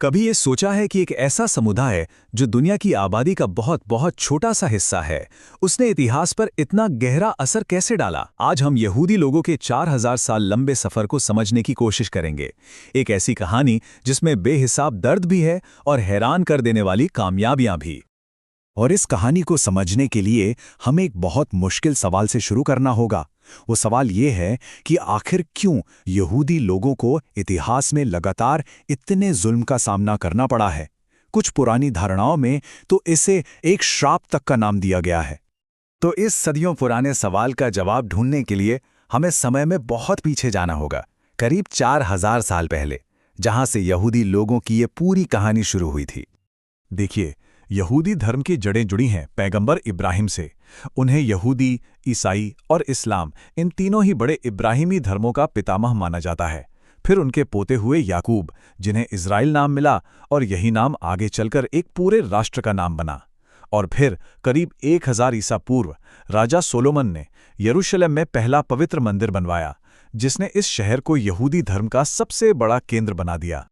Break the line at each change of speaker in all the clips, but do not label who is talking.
कभी ये सोचा है कि एक ऐसा समुदाय जो दुनिया की आबादी का बहुत बहुत छोटा सा हिस्सा है, उसने इतिहास पर इतना गहरा असर कैसे डाला? आज हम यहूदी लोगों के 4000 साल लंबे सफर को समझने की कोशिश करेंगे। एक ऐसी कहानी जिसमें बेहिसाब दर्द भी है और हैरान कर देने वाली कामयाबियां भी। और इस कहानी को समझने के लिए हमें एक बहुत मुश्किल सवाल से शुरू करना होगा। वो सवाल ये है कि आखिर क्यों यहूदी लोगों को इतिहास में लगातार इतने जुल्म का सामना करना पड़ा है। कुछ पुरानी धारणाओं में तो इसे एक श्राप तक का नाम दिया गया है। तो इस सदियों पुराने सवाल का जवाब ढूंढने के लिए हमें समय में बहुत पीछे जाना होगा, करीब 4000 साल पहले, जहां से यहूदी लोगों की ये पूरी कहानी शुरू हुई थी। देखिए, यहूदी धर्म की जड़ें जुड़ी हैं पैगंबर इब्राहिम से। उन्हें यहूदी, ईसाई और इस्लाम, इन तीनों ही बड़े इब्राहिमी धर्मों का पितामह माना जाता है। फिर उनके पोते हुए याकूब, जिन्हें इज़राइल नाम मिला, और यही नाम आगे चलकर एक पूरे राष्ट्र का नाम बना। और फिर करीब 1000 ईसा पूर्व राजा सोलोमन ने यरूशलेम में पहला पवित्र मंदिर बनवाया, जिसने इस शहर को यहूदी धर्म का सबसे बड़ा केंद्र बना दिया।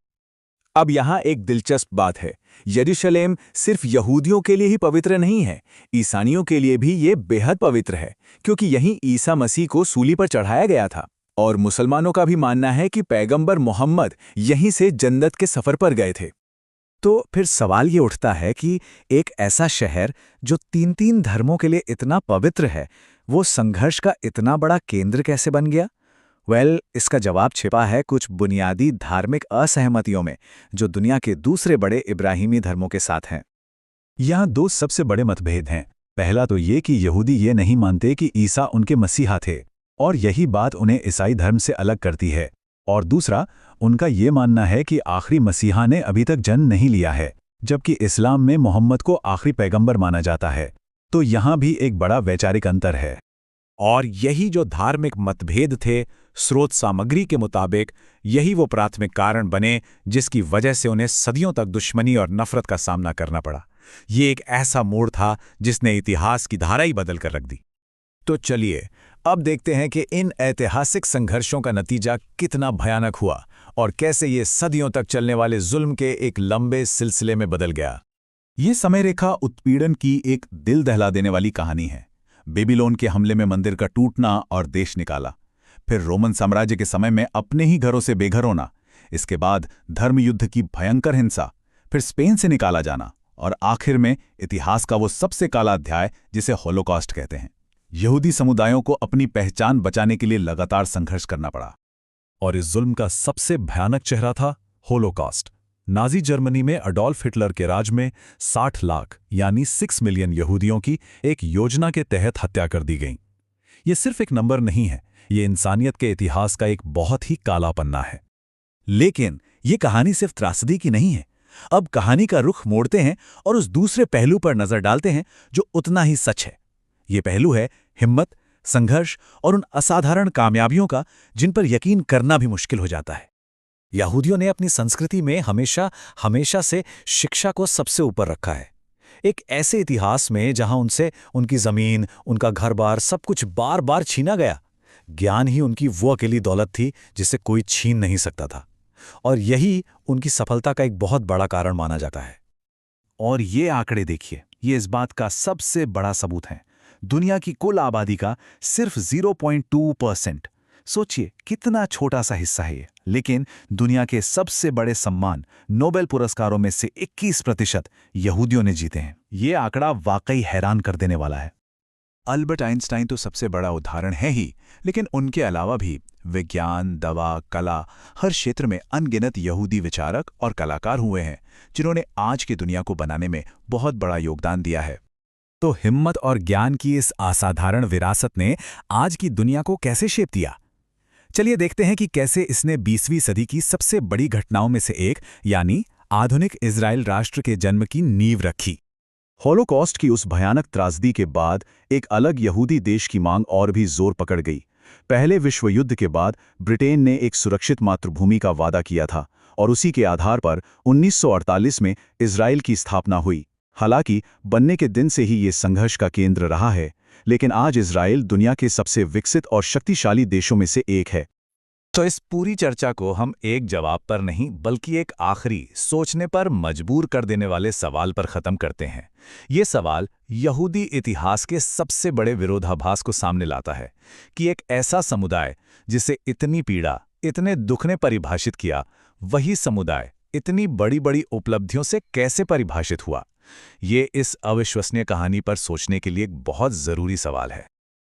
अब यहाँ एक दिलचस्प बात है, यरूशलेम सिर्फ यहूदियों के लिए ही पवित्र नहीं है, ईसाइयों के लिए भी ये बेहद पवित्र है, क्योंकि यहीं ईसा मसीह को सूली पर चढ़ाया गया था। और मुसलमानों का भी मानना है कि पैगंबर मोहम्मद यहीं से जन्नत के सफर पर गए थे। तो फिर सवाल ये उठता है कि एक ऐसा शहर जो तीन धर्मों के लिए इतना पवित्र है, वो संघर्ष का इतना बड़ा केंद्र कैसे बन गया? इसका जवाब छिपा है कुछ बुनियादी धार्मिक असहमतियों में, जो दुनिया के दूसरे बड़े इब्राहिमी धर्मों के साथ हैं। यहाँ दो सबसे बड़े मतभेद हैं। पहला तो ये कि यहूदी ये नहीं मानते कि ईसा उनके मसीहा थे, और यही बात उन्हें ईसाई धर्म से अलग करती है। और दूसरा, उनका ये मानना है कि आखिरी मसीहा ने अभी तक जन्म नहीं लिया है, जबकि इस्लाम में मोहम्मद को आखिरी पैगंबर माना जाता है। तो यहाँ भी एक बड़ा वैचारिक अंतर है। और यही जो धार्मिक मतभेद थे, स्रोत सामग्री के मुताबिक यही वो प्राथमिक कारण बने जिसकी वजह से उन्हें सदियों तक दुश्मनी और नफरत का सामना करना पड़ा। ये एक ऐसा मोड़ था जिसने इतिहास की धारा ही बदल कर रख दी। तो चलिए अब देखते हैं कि इन ऐतिहासिक संघर्षों का नतीजा कितना भयानक हुआ और कैसे ये सदियों तक चलने वाले जुल्म के एक लंबे सिलसिले में बदल गया। ये समय रेखा उत्पीड़न की एक दिल दहला देने वाली कहानी है। बेबीलोन के हमले में मंदिर का टूटना और देश निकाला, फिर रोमन साम्राज्य के समय में अपने ही घरों से बेघर होना, इसके बाद धर्मयुद्ध की भयंकर हिंसा, फिर स्पेन से निकाला जाना, और आखिर में इतिहास का वो सबसे काला अध्याय जिसे होलोकॉस्ट कहते हैं। यहूदी समुदायों को अपनी पहचान बचाने के लिए लगातार संघर्ष करना पड़ा। और इस जुल्म का सबसे भयानक चेहरा था होलोकॉस्ट। नाजी जर्मनी में अडोल्फ हिटलर के राज में 60 लाख यानी 6 मिलियन यहूदियों की एक योजना के तहत हत्या कर दी गई। ये सिर्फ एक नंबर नहीं है, ये इंसानियत के इतिहास का एक बहुत ही काला पन्ना है। लेकिन ये कहानी सिर्फ त्रासदी की नहीं है। अब कहानी का रुख मोड़ते हैं और उस दूसरे पहलू पर नजर डालते हैं जो उतना ही सच है। ये पहलू है हिम्मत, संघर्ष और उन असाधारण कामयाबियों का जिन पर यकीन करना भी मुश्किल हो जाता है। यहूदियों ने अपनी संस्कृति में हमेशा से शिक्षा को सबसे ऊपर रखा है। एक ऐसे इतिहास में जहां उनसे उनकी जमीन, उनका घर-बार सब कुछ बार-बार छीना गया। ज्ञान ही उनकी वो अकेली दौलत थी जिसे कोई छीन नहीं सकता था, और यही उनकी सफलता का एक बहुत बड़ा कारण माना जाता है। और ये आंकड़े देखिए, ये इस बात का सबसे बड़ा सबूत है। दुनिया की कुल आबादी का सिर्फ 0.2%। सोचिए कितना छोटा सा हिस्सा है ये, लेकिन दुनिया के सबसे बड़े सम्मान नोबेल पुरस्कारों में से 21% यहूदियों ने जीते हैं। ये आंकड़ा वाकई हैरान कर देने वाला है। अल्बर्ट आइंस्टाइन तो सबसे बड़ा उदाहरण है ही, लेकिन उनके अलावा भी विज्ञान, दवा, कला, हर क्षेत्र में अनगिनत यहूदी विचारक और कलाकार हुए हैं जिन्होंने आज की दुनिया को बनाने में बहुत बड़ा योगदान दिया है। तो हिम्मत और ज्ञान की इस असाधारण विरासत ने आज की दुनिया को कैसे शेप दिया? चलिए देखते हैं कि कैसे इसने 20वीं सदी की सबसे बड़ी घटनाओं में से एक यानी आधुनिक इज़राइल राष्ट्र के जन्म की नींव रखी। होलोकॉस्ट की उस भयानक त्रासदी के बाद एक अलग यहूदी देश की मांग और भी जोर पकड़ गई। पहले विश्व युद्ध के बाद ब्रिटेन ने एक सुरक्षित मातृभूमि का वादा किया था, और उसी के आधार पर 1948 में इज़राइल की स्थापना हुई। हालांकि बनने के दिन से ही ये संघर्ष का केंद्र रहा है, लेकिन आज इज़राइल दुनिया के सबसे विकसित और शक्तिशाली देशों में से एक है। तो इस पूरी चर्चा को हम एक जवाब पर नहीं बल्कि एक आखिरी सोचने पर मजबूर कर देने वाले सवाल पर खत्म करते हैं। ये सवाल यहूदी इतिहास के सबसे बड़े विरोधाभास को सामने लाता है कि एक ऐसा समुदाय जिसे इतनी पीड़ा, इतने दुख ने परिभाषित किया, वही समुदाय इतनी बड़ी बड़ी उपलब्धियों से कैसे परिभाषित हुआ। ये इस अविश्वसनीय कहानी पर सोचने के लिए एक बहुत जरूरी सवाल है।